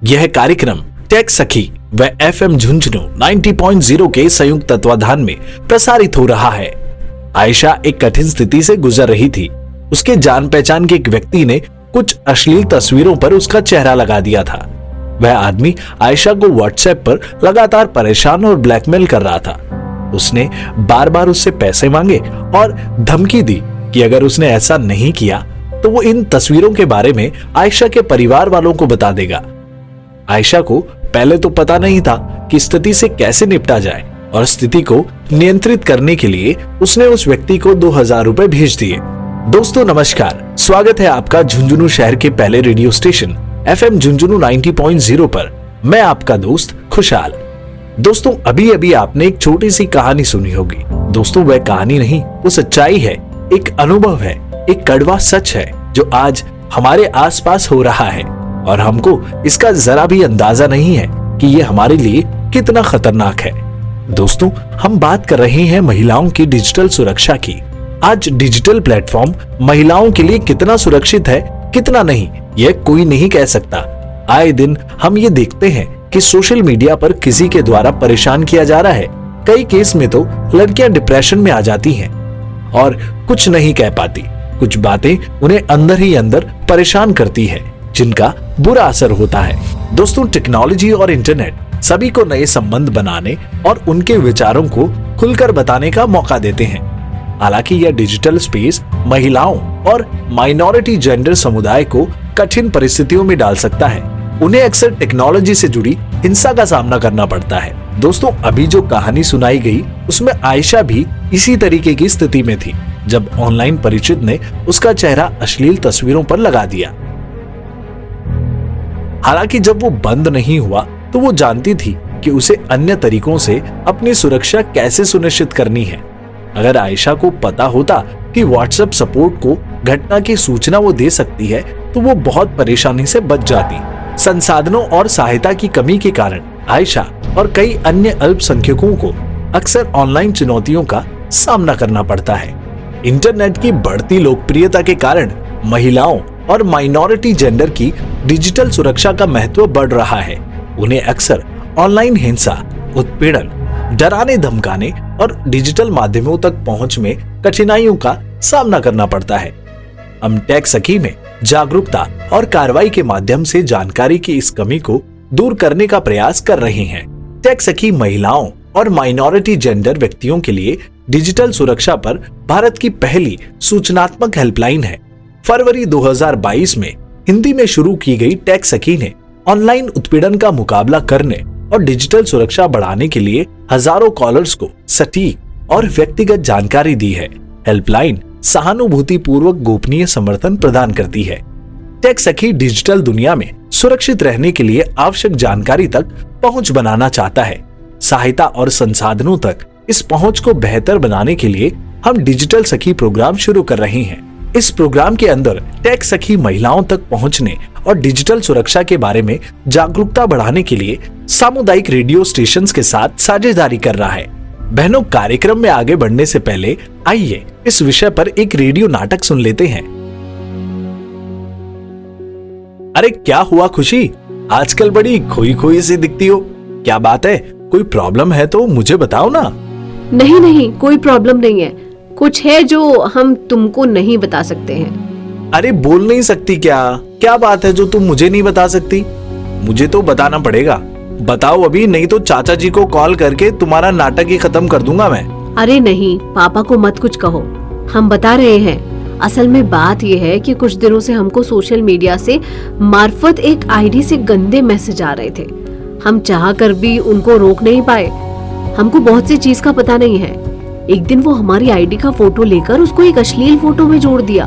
यह कार्यक्रम टेक सखी व FM झुंझुनू 90.0 के संयुक्त तत्वाधान में प्रसारित हो रहा है। आयशा एक कठिन स्थिति से गुजर रही थी। उसके जान पहचान के एक व्यक्ति ने कुछ अश्लील तस्वीरों पर उसका चेहरा लगा दिया था। वह आदमी आयशा को व्हाट्सएप पर लगातार परेशान और ब्लैकमेल कर रहा था। उसने बार बार उससे पैसे मांगे और धमकी दी कि अगर उसने ऐसा नहीं किया तो वो इन तस्वीरों के बारे में आयशा के परिवार वालों को बता देगा। आयशा को पहले तो पता नहीं था कि स्थिति से कैसे निपटा जाए और स्थिति को नियंत्रित करने के लिए उसने उस व्यक्ति को 2000 रुपए भेज दिए। दोस्तों नमस्कार, स्वागत है आपका झुंझुनू शहर के पहले रेडियो स्टेशन FM झुंझुनू 90.0 पर। मैं आपका दोस्त खुशहाल। दोस्तों अभी अभी आपने एक छोटी सी कहानी सुनी होगी। दोस्तों वह कहानी नहीं, वो सच्चाई है, एक अनुभव है, एक कड़वा सच है जो आज हमारे आसपास हो रहा है और हमको इसका जरा भी अंदाजा नहीं है कि ये हमारे लिए कितना खतरनाक है। दोस्तों हम बात कर रहे हैं महिलाओं की डिजिटल सुरक्षा की। आज डिजिटल प्लेटफॉर्म महिलाओं के लिए कितना सुरक्षित है कितना नहीं, यह कोई नहीं कह सकता। आए दिन हम ये देखते हैं कि सोशल मीडिया पर किसी के द्वारा परेशान किया जा रहा है। कई केस में तो लड़कियां डिप्रेशन में आ जाती हैं और कुछ नहीं कह पाती। कुछ बातें उन्हें अंदर ही अंदर परेशान करती है जिनका बुरा असर होता है। दोस्तों टेक्नोलॉजी और इंटरनेट सभी को नए संबंध बनाने और उनके विचारों को खुलकर बताने का मौका देते हैं। हालांकि यह डिजिटल स्पेस महिलाओं और माइनॉरिटी जेंडर समुदाय को कठिन परिस्थितियों में डाल सकता है। उन्हें अक्सर टेक्नोलॉजी से जुड़ी हिंसा का सामना करना पड़ता है। दोस्तों अभी जो कहानी सुनाई गई उसमें आयशा भी इसी तरीके की स्थिति में थी जब ऑनलाइन परिचित ने उसका चेहरा अश्लील तस्वीरों पर लगा दिया। हालांकि जब वो बंद नहीं हुआ तो वो जानती थी कि उसे अन्य तरीकों से अपनी सुरक्षा कैसे सुनिश्चित करनी है। अगर आयशा को पता होता कि व्हाट्सएप सपोर्ट को घटना की सूचना वो दे सकती है तो वो बहुत परेशानी से बच जाती। संसाधनों और सहायता की कमी के कारण आयशा और कई अन्य अल्पसंख्यकों को अक्सर ऑनलाइन चुनौतियों का सामना करना पड़ता है। इंटरनेट की बढ़ती लोकप्रियता के कारण महिलाओं और माइनॉरिटी जेंडर की डिजिटल सुरक्षा का महत्व बढ़ रहा है। उन्हें अक्सर ऑनलाइन हिंसा, उत्पीड़न, डराने धमकाने और डिजिटल माध्यमों तक पहुंच में कठिनाइयों का सामना करना पड़ता है। हम टेक सखी में जागरूकता और कार्रवाई के माध्यम से जानकारी की इस कमी को दूर करने का प्रयास कर रहे हैं। टेक सखी महिलाओं और माइनॉरिटी जेंडर व्यक्तियों के लिए डिजिटल सुरक्षा पर भारत की पहली सूचनात्मक हेल्पलाइन है। फरवरी 2022 में हिंदी में शुरू की गई टेक सखी ने ऑनलाइन उत्पीड़न का मुकाबला करने और डिजिटल सुरक्षा बढ़ाने के लिए हजारों कॉलर्स को सटीक और व्यक्तिगत जानकारी दी है। हेल्पलाइन सहानुभूतिपूर्वक गोपनीय समर्थन प्रदान करती है। टेक सखी डिजिटल दुनिया में सुरक्षित रहने के लिए आवश्यक जानकारी तक पहुंच बनाना चाहता है। सहायता और संसाधनों तक इस पहुंच को बेहतर बनाने के लिए हम डिजिटल सखी प्रोग्राम शुरू कर रहे हैं। इस प्रोग्राम के अंदर टेक सखी महिलाओं तक पहुंचने और डिजिटल सुरक्षा के बारे में जागरूकता बढ़ाने के लिए सामुदायिक रेडियो स्टेशंस के साथ साझेदारी कर रहा है। बहनों कार्यक्रम में आगे बढ़ने से पहले आइए इस विषय पर एक रेडियो नाटक सुन लेते हैं। अरे क्या हुआ खुशी, आजकल बड़ी खोई खोई सी दिखती हो, क्या बात है? कोई प्रॉब्लम है तो मुझे बताओ ना। नहीं नहीं, कोई प्रॉब्लम नहीं है। कुछ है जो हम तुमको नहीं बता सकते हैं। अरे बोल नहीं सकती क्या? क्या बात है जो तुम मुझे नहीं बता सकती? मुझे तो बताना पड़ेगा। बताओ अभी, नहीं तो चाचा जी को कॉल करके तुम्हारा नाटक ही खत्म कर दूंगा मैं। अरे नहीं, पापा को मत कुछ कहो, हम बता रहे हैं। असल में बात यह है कि कुछ दिनों से हमको सोशल मीडिया से मार्फत एक आईडी से गंदे मैसेज आ रहे थे। हम चाह कर भी उनको रोक नहीं पाए। हमको बहुत सी चीज का पता नहीं है। एक दिन वो हमारी आईडी का फोटो लेकर उसको एक अश्लील फोटो में जोड़ दिया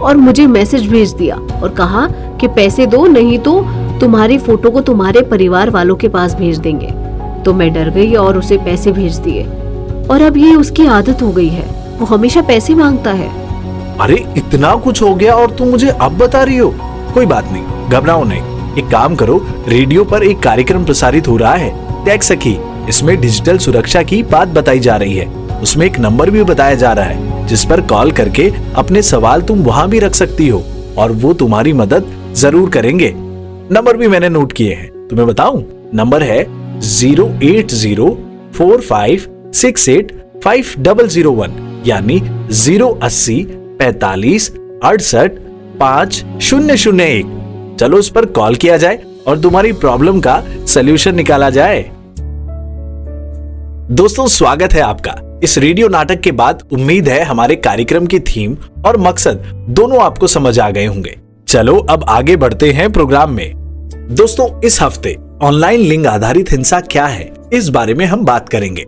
और मुझे मैसेज भेज दिया और कहा कि पैसे दो, नहीं तो तुम्हारी फोटो को तुम्हारे परिवार वालों के पास भेज देंगे। तो मैं डर गई और उसे पैसे भेज दिए और अब ये उसकी आदत हो गई है, वो हमेशा पैसे मांगता है। अरे इतना कुछ हो गया और तुम मुझे अब बता रही हो? कोई बात नहीं, घबराओ नहीं। एक काम करो, रेडियो पर एक कार्यक्रम प्रसारित हो रहा है टेक सखी। इसमें डिजिटल सुरक्षा की बात बताई जा रही है। उसमें एक नंबर भी बताया जा रहा है जिस पर कॉल करके अपने सवाल तुम वहां भी रख सकती हो और वो तुम्हारी मदद जरूर करेंगे। नंबर भी मैंने नोट किए हैं, तुम्हें बताऊं? नंबर है 08045685001, यानी 080 45 68 5001। चलो उस पर कॉल किया जाए और तुम्हारी प्रॉब्लम का सलूशन निकाला जाए। दोस्तों, स्वागत है आपका। इस रेडियो नाटक के बाद उम्मीद है हमारे कार्यक्रम की थीम और मकसद दोनों आपको समझ आ गए होंगे। चलो अब आगे बढ़ते हैं प्रोग्राम में। दोस्तों, इस हफ्ते ऑनलाइन लिंग आधारित हिंसा क्या है, इस बारे में हम बात करेंगे।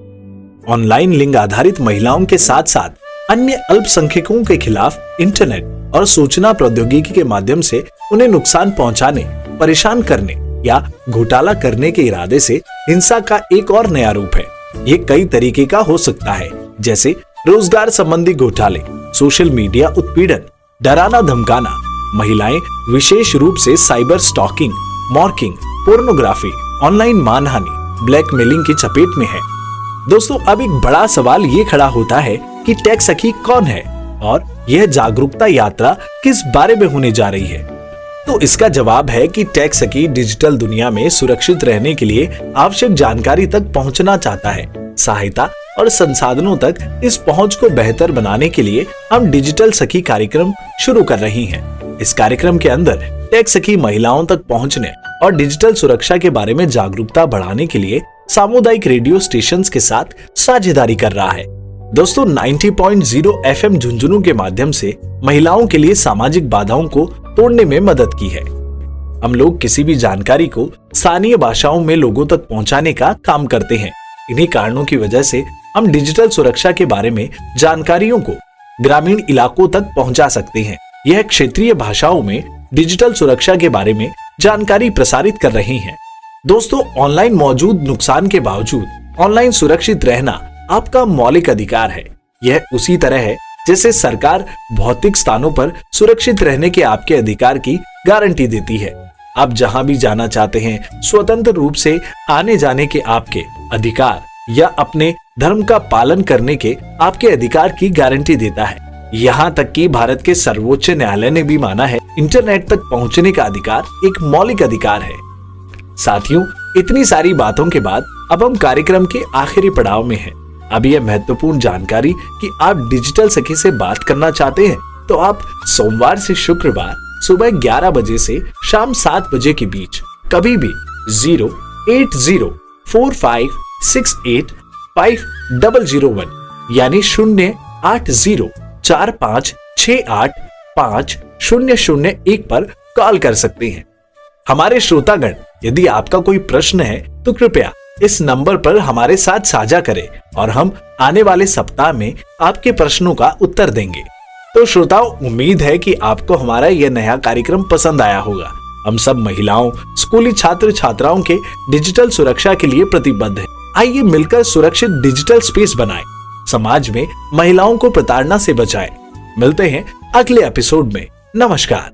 ऑनलाइन लिंग आधारित महिलाओं के साथ साथ अन्य अल्पसंख्यकों के खिलाफ इंटरनेट और सूचना प्रौद्योगिकी के माध्यम से उन्हें नुकसान पहुंचाने, परेशान करने या घोटाला करने के इरादे से हिंसा का एक और नया रूप है। ये कई तरीके का हो सकता है, जैसे रोजगार संबंधी घोटाले, सोशल मीडिया उत्पीड़न, डराना धमकाना, महिलाएं विशेष रूप से cyber stalking, marking, pornography, online मानहानि, ब्लैकमेलिंग की चपेट में है। दोस्तों, अब एक बड़ा सवाल ये खड़ा होता है कि टेक सखी कौन है और यह जागरूकता यात्रा किस बारे में होने जा रही है। तो इसका जवाब है कि टेक सखी डिजिटल दुनिया में सुरक्षित रहने के लिए आवश्यक जानकारी तक पहुंचना चाहता है। सहायता और संसाधनों तक इस पहुंच को बेहतर बनाने के लिए हम डिजिटल सखी कार्यक्रम शुरू कर रही हैं। इस कार्यक्रम के अंदर टेक सखी महिलाओं तक पहुंचने और डिजिटल सुरक्षा के बारे में जागरूकता बढ़ाने के लिए सामुदायिक रेडियो स्टेशंस के साथ साझेदारी कर रहा है। दोस्तों, 90.0 FM झुंझुनू के माध्यम से महिलाओं के लिए सामाजिक बाधाओं को तोड़ने में मदद की है। हम लोग किसी भी जानकारी को स्थानीय भाषाओं में लोगों तक पहुंचाने का काम करते हैं। इन्हीं कारणों की वजह से हम डिजिटल सुरक्षा के बारे में जानकारियों को ग्रामीण इलाकों तक पहुंचा सकते हैं। यह क्षेत्रीय भाषाओं में डिजिटल सुरक्षा के बारे में जानकारी प्रसारित कर रही हैं। दोस्तों, ऑनलाइन मौजूद नुकसान के बावजूद ऑनलाइन सुरक्षित रहना आपका मौलिक अधिकार है। यह उसी तरह है जैसे सरकार भौतिक स्थानों पर सुरक्षित रहने के आपके अधिकार की गारंटी देती है। आप जहां भी जाना चाहते हैं, स्वतंत्र रूप से आने जाने के आपके अधिकार या अपने धर्म का पालन करने के आपके अधिकार की गारंटी देता है। यहाँ तक कि भारत के सर्वोच्च न्यायालय ने भी माना है इंटरनेट तक पहुंचने का अधिकार एक मौलिक अधिकार है। साथियों, इतनी सारी बातों के बाद अब हम कार्यक्रम के आखिरी पड़ाव में हैं। अब यह महत्वपूर्ण जानकारी कि आप डिजिटल सखी से बात करना चाहते हैं तो आप सोमवार से शुक्रवार सुबह 11 बजे से शाम 7 बजे के बीच कभी भी 08045685001 यानी 08045685001 पर कॉल कर सकते हैं। हमारे श्रोतागण, यदि आपका कोई प्रश्न है तो कृपया इस नंबर पर हमारे साथ साझा करें और हम आने वाले सप्ताह में आपके प्रश्नों का उत्तर देंगे। तो श्रोताओं, उम्मीद है कि आपको हमारा यह नया कार्यक्रम पसंद आया होगा। हम सब महिलाओं, स्कूली छात्र छात्राओं के डिजिटल सुरक्षा के लिए प्रतिबद्ध हैं। आइए मिलकर सुरक्षित डिजिटल स्पेस बनाएं, समाज में महिलाओं को प्रताड़ना से बचाएं। मिलते हैं अगले एपिसोड में। नमस्कार।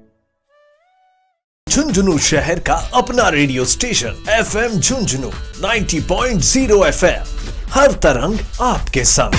झुंझुनू शहर का अपना radio station FM Jhunjhunu 90.0 FM, हर तरंग आपके संग।